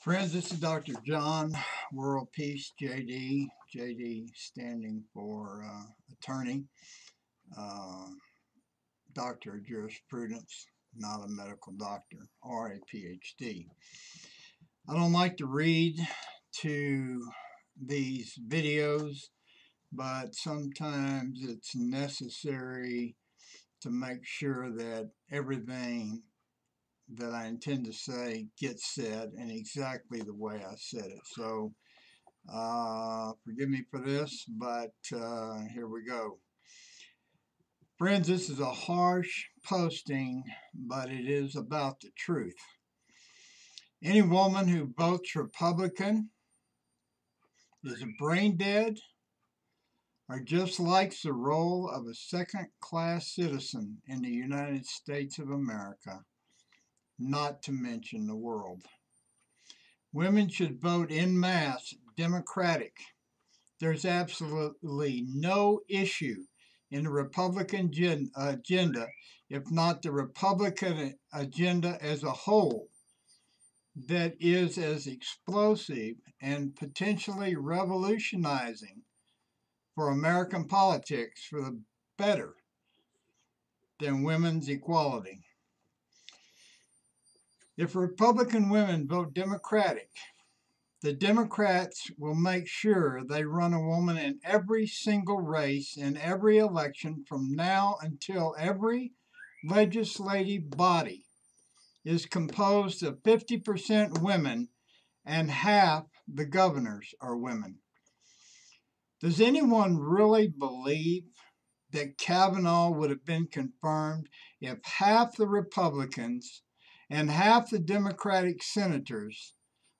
Friends, this is Dr. John WorldPeace JD, JD standing for attorney, uh, doctor of jurisprudence, not a medical doctor, or a PhD. I don't like to read to these videos, but sometimes it's necessary to make sure that everything that I intend to say gets said in exactly the way I said it. So forgive me for this, but here we go. Friends, this is a harsh posting, but it is about the truth. Any woman who votes Republican is brain dead or just likes the role of a second-class citizen in the United States of America, not to mention the world. Women should vote en masse Democratic. There's absolutely no issue in the Republican agenda, if not the Republican agenda as a whole, that is as explosive and potentially revolutionizing for American politics for the better than women's equality. If Republican women vote Democratic, the Democrats will make sure they run a woman in every single race in every election from now until every legislative body is composed of 50% women and half the governors are women. Does anyone really believe that Kavanaugh would have been confirmed if half the Republicans and half the Democratic senators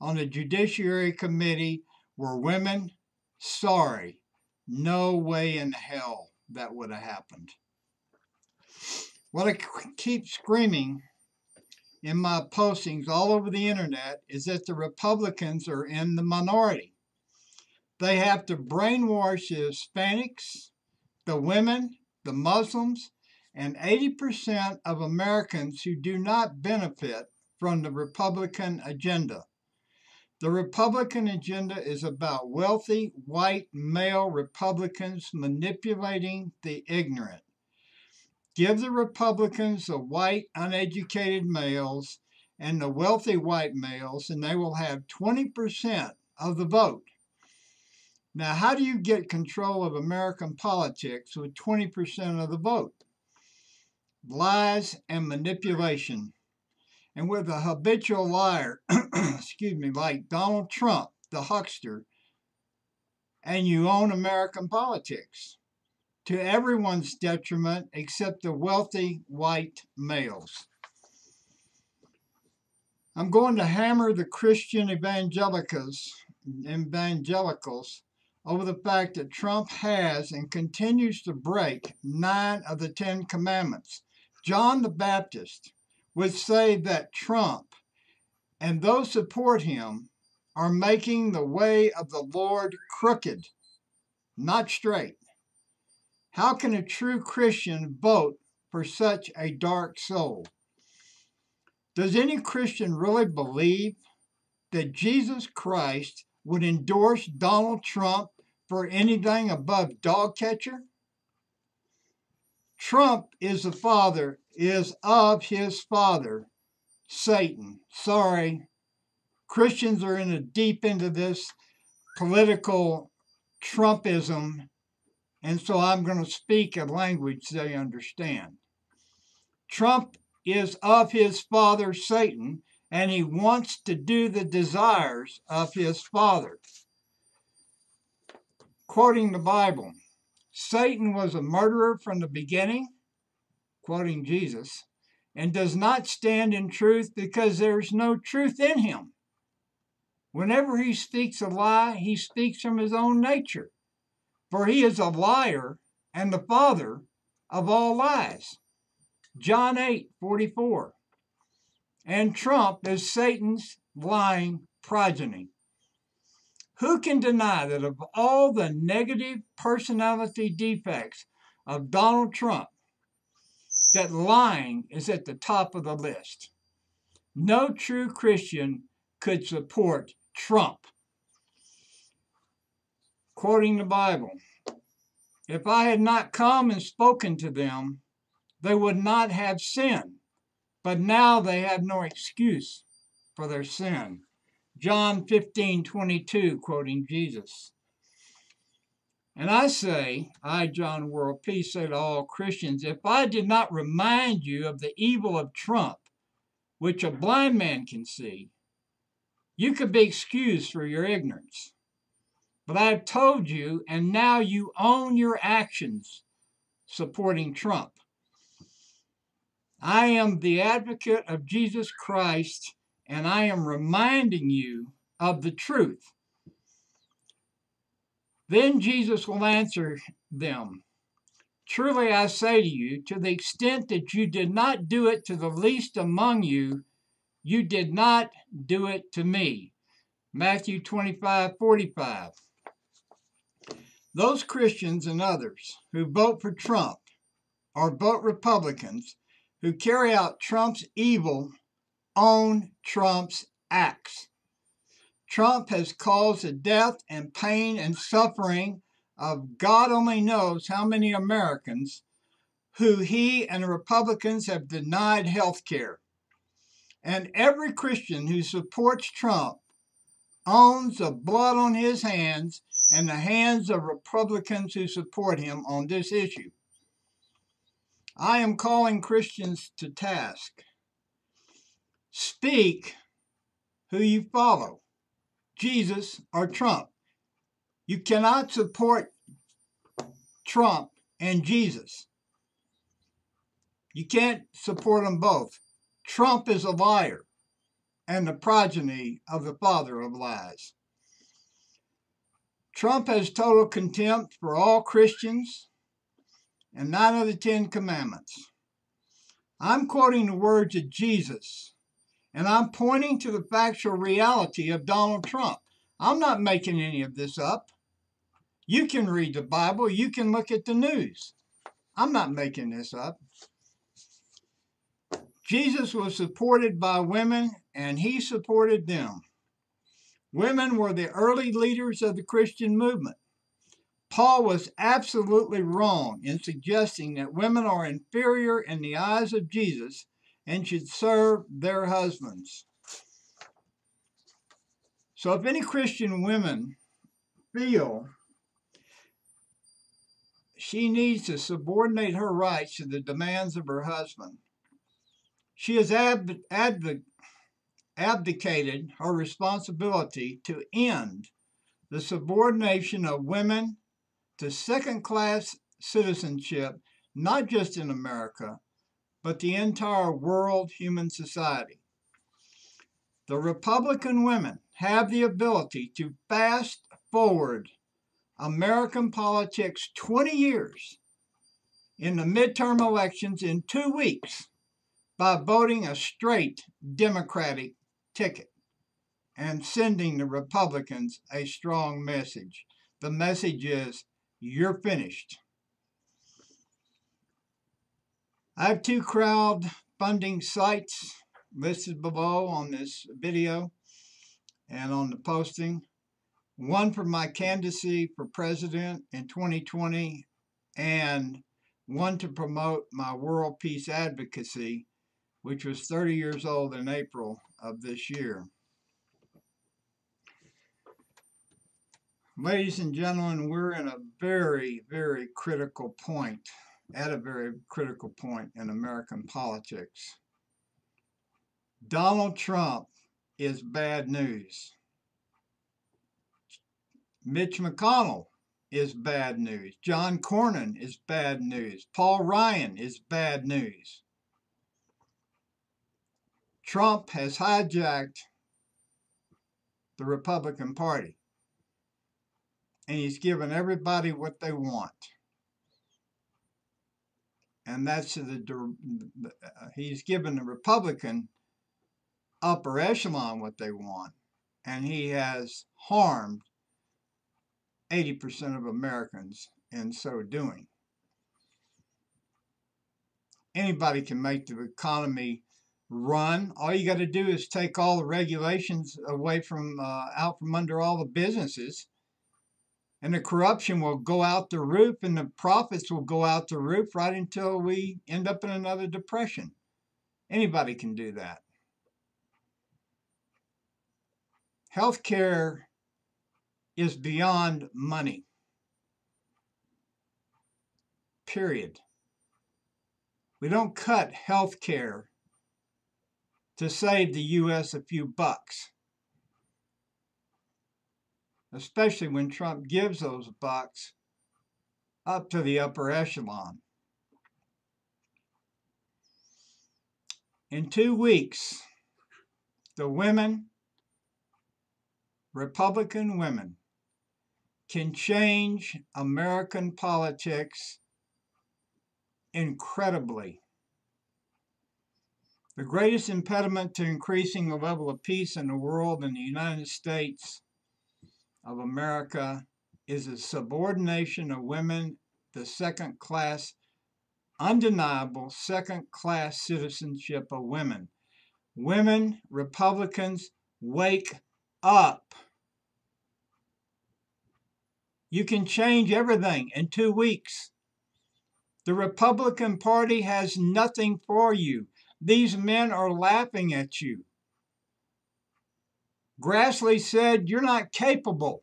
on the Judiciary Committee were women? Sorry, no way in hell that would have happened. What I keep screaming in my postings all over the internet is that the Republicans are in the minority. They have to brainwash the Hispanics, the women, the Muslims, and 80% of Americans who do not benefit from the Republican agenda. The Republican agenda is about wealthy, white, male Republicans manipulating the ignorant. Give the Republicans the white, uneducated males and the wealthy white males, and they will have 20% of the vote. Now, how do you get control of American politics with 20% of the vote? Lies and manipulation. And with a habitual liar, like Donald Trump, the huckster, and you own American politics to everyone's detriment except the wealthy white males. I'm going to hammer the Christian evangelicals over the fact that Trump has and continues to break 9 of the 10 commandments. John the Baptist would say that Trump and those support him are making the way of the Lord crooked, not straight. How can a true Christian vote for such a dark soul? Does any Christian really believe that Jesus Christ would endorse Donald Trump for anything above dog catcher? Trump is of his father, Satan. Sorry, Christians are in a deep into this political Trumpism, and so I'm going to speak a language they understand. Trump is of his father, Satan, and he wants to do the desires of his father. Quoting the Bible, Satan was a murderer from the beginning, quoting Jesus, and does not stand in truth because there's no truth in him. Whenever he speaks a lie, he speaks from his own nature, for he is a liar and the father of all lies. John 8:44. And Trump is Satan's lying progeny. Who can deny that of all the negative personality defects of Donald Trump, that lying is at the top of the list? No true Christian could support Trump. Quoting the Bible, if I had not come and spoken to them, they would not have sinned, but now they have no excuse for their sin. John 15:22, quoting Jesus. And I say, I, John WorldPeace, say to all Christians, if I did not remind you of the evil of Trump, which a blind man can see, you could be excused for your ignorance. But I have told you, and now you own your actions supporting Trump. I am the advocate of Jesus Christ, and I am reminding you of the truth. Then Jesus will answer them, truly I say to you, to the extent that you did not do it to the least among you, you did not do it to me. Matthew 25:45. Those Christians and others who vote for Trump or vote Republicans who carry out Trump's evil own Trump's acts. Trump has caused the death and pain and suffering of God only knows how many Americans who he and the Republicans have denied health care. And every Christian who supports Trump owns the blood on his hands and the hands of Republicans who support him on this issue. I am calling Christians to task. Speak who you follow, Jesus or Trump. You cannot support Trump and Jesus. You can't support them both. Trump is a liar and the progeny of the father of lies. Trump has total contempt for all Christians and 9 of the 10 commandments. I'm quoting the words of Jesus, and I'm pointing to the factual reality of Donald Trump. I'm not making any of this up. You can read the Bible. You can look at the news. I'm not making this up. Jesus was supported by women, and he supported them. Women were the early leaders of the Christian movement. Paul was absolutely wrong in suggesting that women are inferior in the eyes of Jesus and should serve their husbands. So if any Christian women feel she needs to subordinate her rights to the demands of her husband, she has abdicated her responsibility to end the subordination of women to second-class citizenship, not just in America, but the entire world human society. The Republican women have the ability to fast forward American politics 20 years in the midterm elections in 2 weeks by voting a straight Democratic ticket and sending the Republicans a strong message. The message is, you're finished. I have 2 crowdfunding sites listed below on this video and on the posting. One for my candidacy for president in 2020 and one to promote my world peace advocacy, which was 30 years old in April of this year. Ladies and gentlemen, we're in a very, very critical point, at a very critical point in American politics. Donald Trump is bad news. Mitch McConnell is bad news. John Cornyn is bad news. Paul Ryan is bad news. Trump has hijacked the Republican Party, and he's given everybody what they want. And that's he's given the Republican upper echelon what they want, and he has harmed 80% of Americans in so doing. Anybody can make the economy run. All you got to do is take all the regulations away from out from under all the businesses, and the corruption will go out the roof, and the profits will go out the roof right until we end up in another depression. Anybody can do that. Healthcare is beyond money. Period. We don't cut healthcare to save the U.S. a few bucks, especially when Trump gives those bucks up to the upper echelon. In 2 weeks, the women, Republican women, can change American politics incredibly. The greatest impediment to increasing the level of peace in the world in the United States of America is the subordination of women, the second-class, undeniable second-class citizenship of women. Women, Republicans, wake up. You can change everything in 2 weeks. The Republican Party has nothing for you. These men are laughing at you. Grassley said you're not capable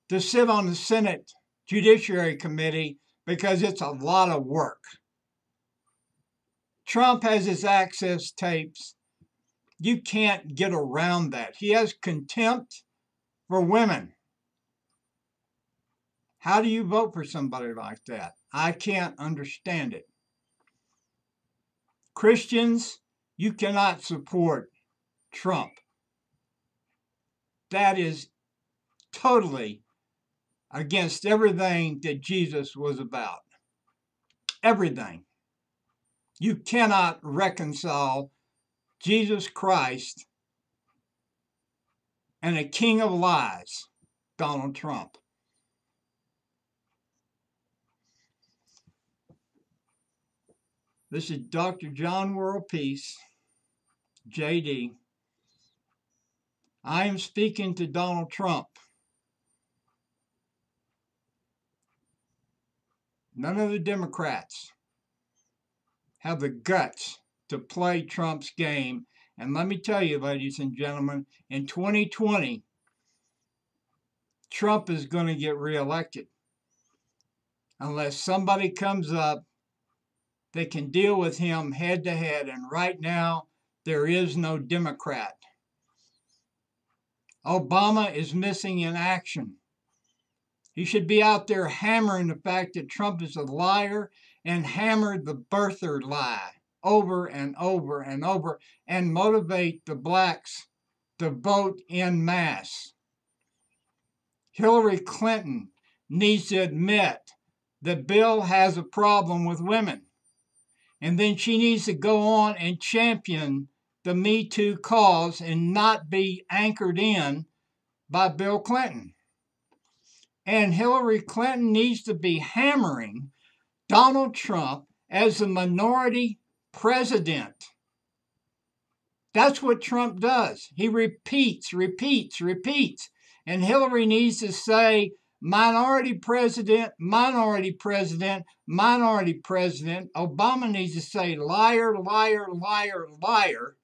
to sit on the Senate Judiciary Committee because it's a lot of work. Trump has his access tapes. You can't get around that. He has contempt for women. How do you vote for somebody like that? I can't understand it. Christians, you cannot support Trump. That is totally against everything that Jesus was about. Everything. You cannot reconcile Jesus Christ and a king of lies, Donald Trump. This is Dr. John WorldPeace JD. I am speaking to Donald Trump. None of the Democrats have the guts to play Trump's game. And let me tell you, ladies and gentlemen, in 2020, Trump is going to get reelected unless somebody comes up that can deal with him head to head. And right now, there is no Democrat. Obama is missing in action. He should be out there hammering the fact that Trump is a liar and hammer the birther lie over and over and over and motivate the blacks to vote en masse. Hillary Clinton needs to admit that Bill has a problem with women. And then she needs to go on and champion the Me Too cause and not be anchored in by Bill Clinton. And Hillary Clinton needs to be hammering Donald Trump as the minority president. That's what Trump does. He repeats. And Hillary needs to say, minority president, minority president, minority president. Obama needs to say, liar, liar, liar, liar.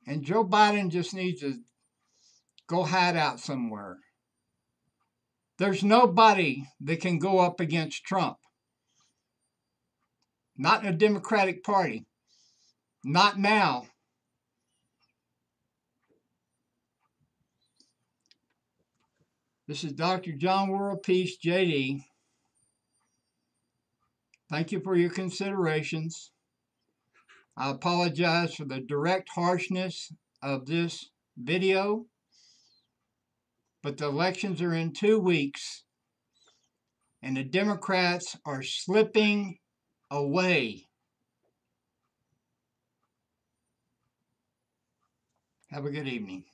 And Joe Biden just needs to go hide out somewhere. There's nobody that can go up against Trump. Not in the Democratic Party. Not now. This is Dr. John WorldPeace JD. Thank you for your considerations. I apologize for the direct harshness of this video, but the elections are in 2 weeks, and the Democrats are slipping away. Have a good evening.